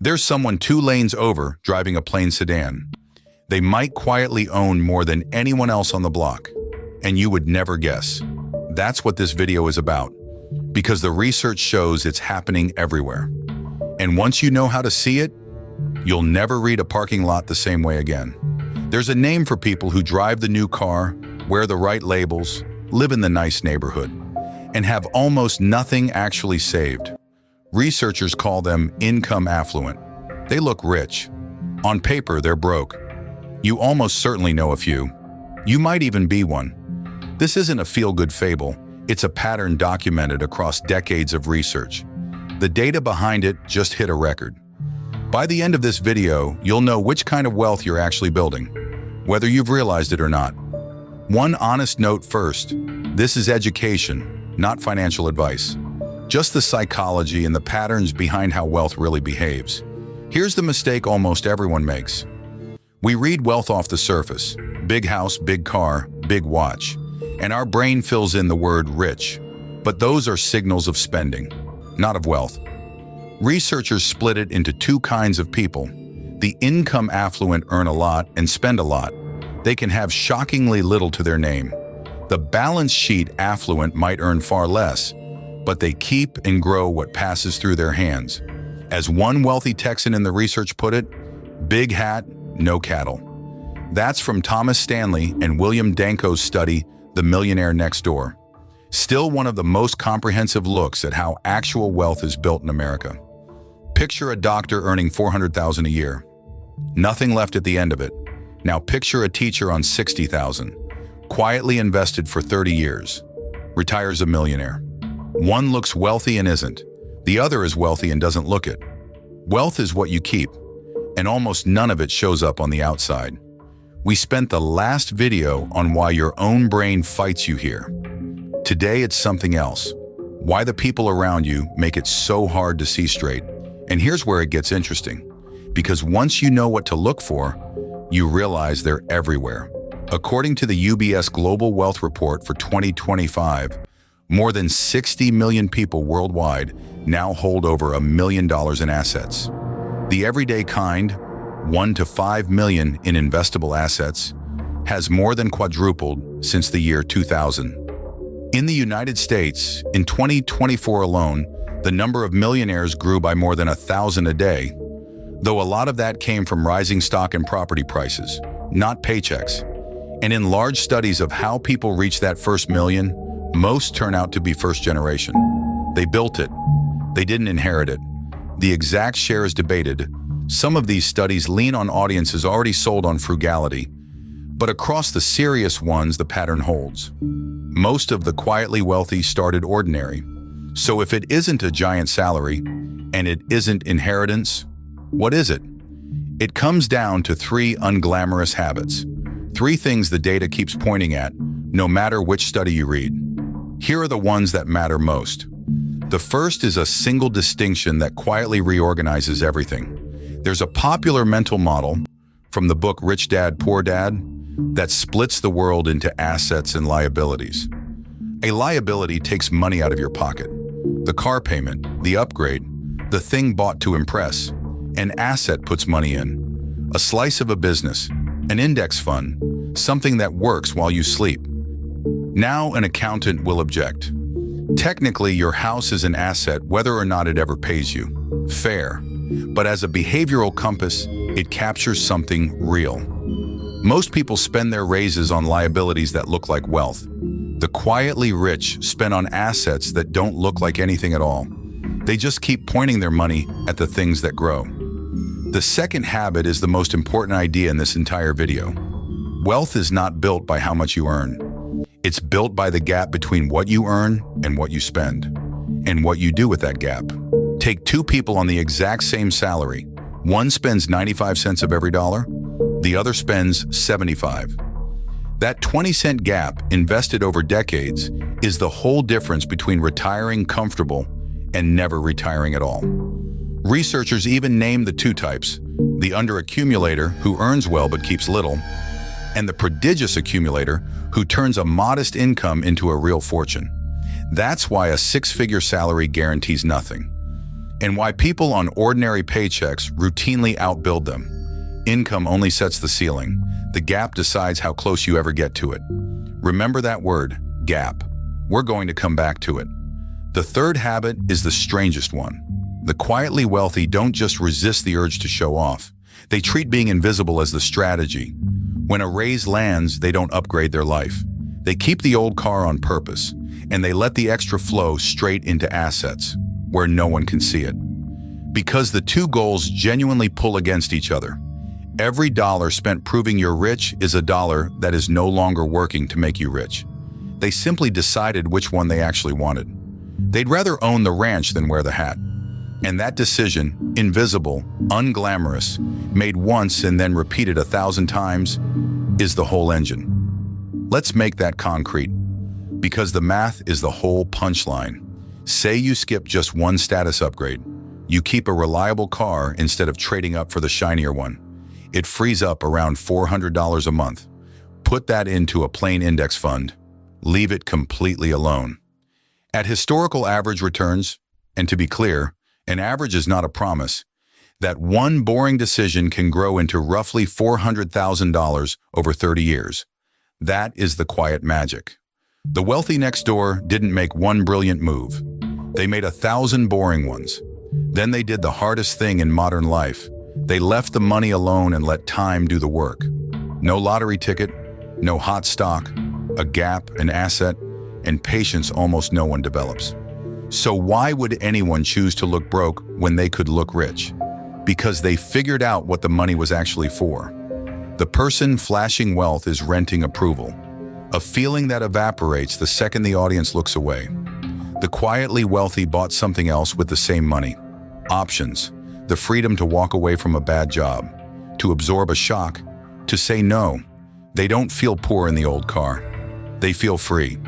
There's someone 2 lanes over driving a plain sedan. They might quietly own more than anyone else on the block, and you would never guess. That's what this video is about, because the research shows it's happening everywhere. And once you know how to see it, you'll never read a parking lot the same way again. There's a name for people who drive the new car, wear the right labels, live in the nice neighborhood, and have almost nothing actually saved. Researchers call them income affluent. They look rich. On paper, they're broke. You almost certainly know a few. You might even be one. This isn't a feel-good fable. It's a pattern documented across decades of research. The data behind it just hit a record. By the end of this video, you'll know which kind of wealth you're actually building, whether you've realized it or not. One honest note first: this is education, not financial advice. Just the psychology and the patterns behind how wealth really behaves. Here's the mistake almost everyone makes. We read wealth off the surface: big house, big car, big watch, and our brain fills in the word rich. But those are signals of spending, not of wealth. Researchers split it into 2 kinds of people. The income affluent earn a lot and spend a lot. They can have shockingly little to their name. The balance sheet affluent might earn far less, but they keep and grow what passes through their hands. As one wealthy Texan in the research put it, big hat, no cattle. That's from Thomas Stanley and William Danko's study, The Millionaire Next Door. Still one of the most comprehensive looks at how actual wealth is built in America. Picture a doctor earning $400,000 a year. Nothing left at the end of it. Now picture a teacher on $60,000, quietly invested for 30 years. Retires a millionaire. One looks wealthy and isn't. The other is wealthy and doesn't look it. Wealth is what you keep, and almost none of it shows up on the outside. We spent the last video on why your own brain fights you here. Today it's something else. Why the people around you make it so hard to see straight. And here's where it gets interesting. Because once you know what to look for, you realize they're everywhere. According to the UBS Global Wealth Report for 2025, more than 60 million people worldwide now hold over $1 million in assets. The everyday kind, 1 to 5 million in investable assets, has more than quadrupled since the year 2000. In the United States, in 2024 alone, the number of millionaires grew by more than 1,000 a day, though a lot of that came from rising stock and property prices, not paychecks. And in large studies of how people reach that first million, most turn out to be first generation. They built it. They didn't inherit it. The exact share is debated. Some of these studies lean on audiences already sold on frugality, but across the serious ones, the pattern holds. Most of the quietly wealthy started ordinary. So if it isn't a giant salary, and it isn't inheritance, what is it? It comes down to 3 unglamorous habits. 3 things the data keeps pointing at, no matter which study you read. Here are the ones that matter most. The first is a single distinction that quietly reorganizes everything. There's a popular mental model from the book Rich Dad, Poor Dad that splits the world into assets and liabilities. A liability takes money out of your pocket. The car payment, the upgrade, the thing bought to impress. An asset puts money in. A slice of a business, an index fund, something that works while you sleep. Now an accountant will object. Technically, your house is an asset whether or not it ever pays you. Fair. But as a behavioral compass, it captures something real. Most people spend their raises on liabilities that look like wealth. The quietly rich spend on assets that don't look like anything at all. They just keep pointing their money at the things that grow. The second habit is the most important idea in this entire video. Wealth is not built by how much you earn. It's built by the gap between what you earn and what you spend, and what you do with that gap. Take 2 people on the exact same salary. One spends 95 cents of every dollar, the other spends 75. That 20-cent gap, invested over decades, is the whole difference between retiring comfortable and never retiring at all. Researchers even name the 2 types: the underaccumulator, who earns well but keeps little, and the prodigious accumulator, who turns a modest income into a real fortune. That's why a 6-figure salary guarantees nothing. and why people on ordinary paychecks routinely outbuild them. Income only sets the ceiling. The gap decides how close you ever get to it. Remember that word, gap. We're going to come back to it. The third habit is the strangest one. The quietly wealthy don't just resist the urge to show off. They treat being invisible as the strategy. When a raise lands, they don't upgrade their life. They keep the old car on purpose, and they let the extra flow straight into assets, where no one can see it. Because the two goals genuinely pull against each other. Every dollar spent proving you're rich is a dollar that is no longer working to make you rich. They simply decided which one they actually wanted. They'd rather own the ranch than wear the hat. And that decision, invisible, unglamorous, made once and then repeated 1,000 times, is the whole engine. Let's make that concrete, because the math is the whole punchline. Say you skip just one status upgrade. You keep a reliable car instead of trading up for the shinier one. It frees up around $400 a month. Put that into a plain index fund. Leave it completely alone. At historical average returns, and to be clear, an average is not a promise, that one boring decision can grow into roughly $400,000 over 30 years. That is the quiet magic. The wealthy next door didn't make one brilliant move. They made 1,000 boring ones. Then they did the hardest thing in modern life. They left the money alone and let time do the work. No lottery ticket, no hot stock, a gap, an asset, and patience almost no one develops. So why would anyone choose to look broke when they could look rich? Because they figured out what the money was actually for. The person flashing wealth is renting approval, a feeling that evaporates the second the audience looks away. The quietly wealthy bought something else with the same money. Options, the freedom to walk away from a bad job, to absorb a shock, to say no. They don't feel poor in the old car. They feel free.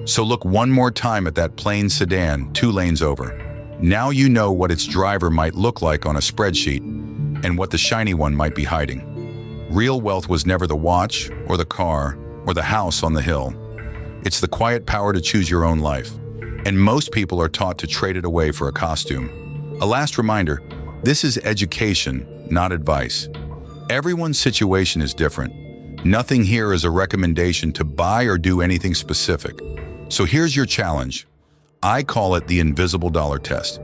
So look one more time at that plain sedan 2 lanes over. Now you know what its driver might look like on a spreadsheet and what the shiny one might be hiding. Real wealth was never the watch or the car or the house on the hill. It's the quiet power to choose your own life. And most people are taught to trade it away for a costume. A last reminder, this is education, not advice. Everyone's situation is different. Nothing here is a recommendation to buy or do anything specific. So here's your challenge. I call it the invisible dollar test.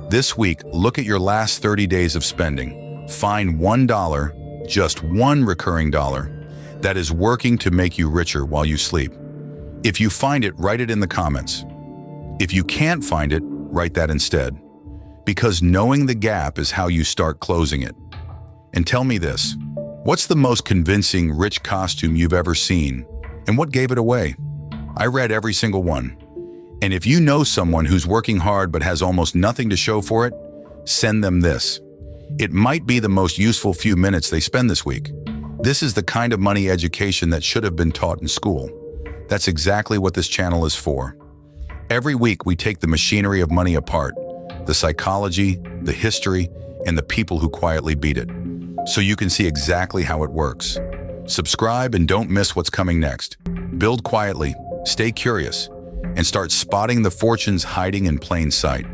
This week, look at your last 30 days of spending. Find $1, just one recurring dollar, that is working to make you richer while you sleep. If you find it, write it in the comments. If you can't find it, write that instead. Because knowing the gap is how you start closing it. And tell me this, what's the most convincing rich costume you've ever seen, and what gave it away? I read every single one. And if you know someone who's working hard but has almost nothing to show for it, send them this. It might be the most useful few minutes they spend this week. This is the kind of money education that should have been taught in school. That's exactly what this channel is for. Every week we take the machinery of money apart, the psychology, the history, and the people who quietly beat it, so you can see exactly how it works. Subscribe and don't miss what's coming next. Build quietly, stay curious, and start spotting the fortunes hiding in plain sight.